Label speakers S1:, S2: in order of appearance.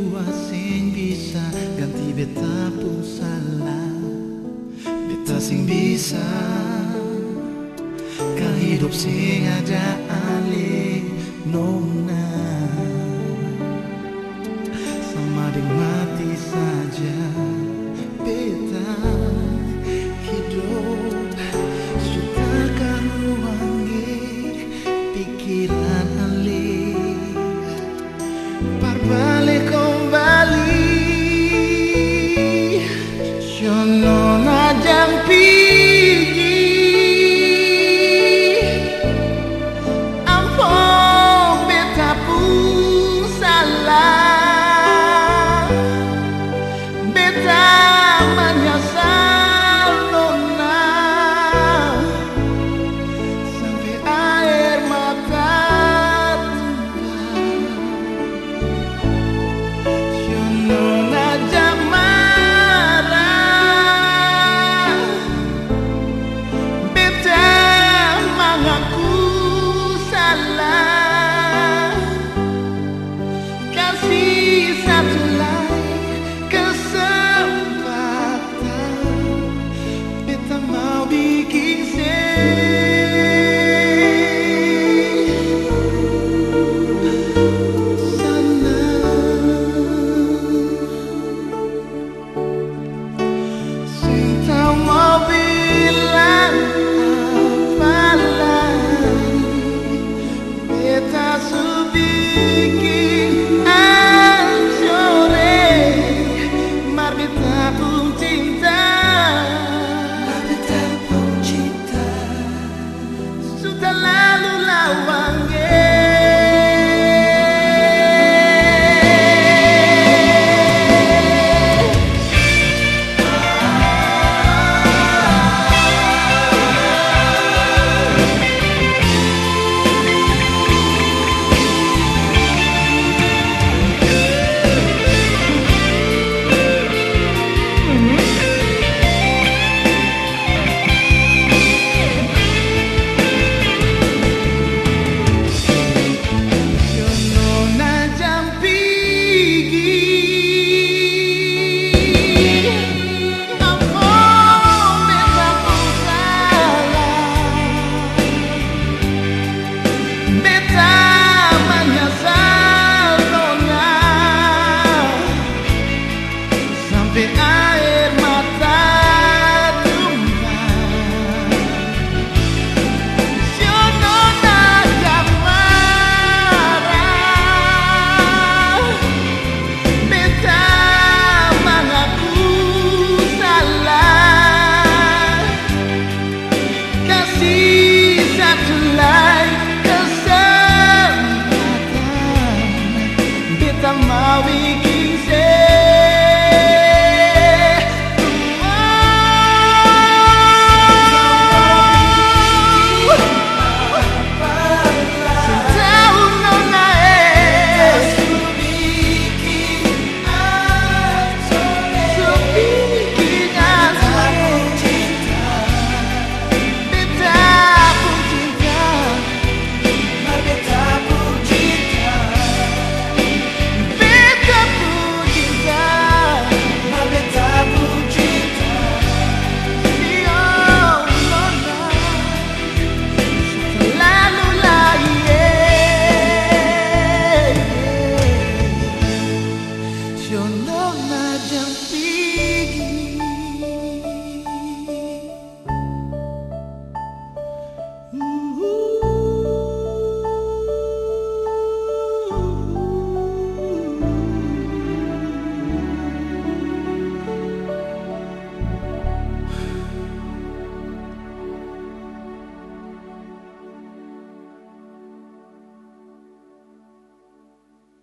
S1: dua sing bisa ganti beta pun salah. Beta sing bisa ka hidup sing ada alih nona, sama dengan mati saja. Beta hidup suka karuangi pikiran alih balik kembali. Sono najang pigi ampun beta pun salah. Beta menyesal nona sampai air mata tumpah. Sono najang marah, beta mengaku salah. Kasih satu lagi kesempatan, beta mau bikin Cinta mau bilang apa lagi, beta subikin anjore, mar beta pun cinta, mar beta pun cinta, sudah lalu lawangnya. Air mata tumpah. Sono najang marah, beta mengaku salah. Kasih satu lagi kesempatan, beta mau bikin Sono najang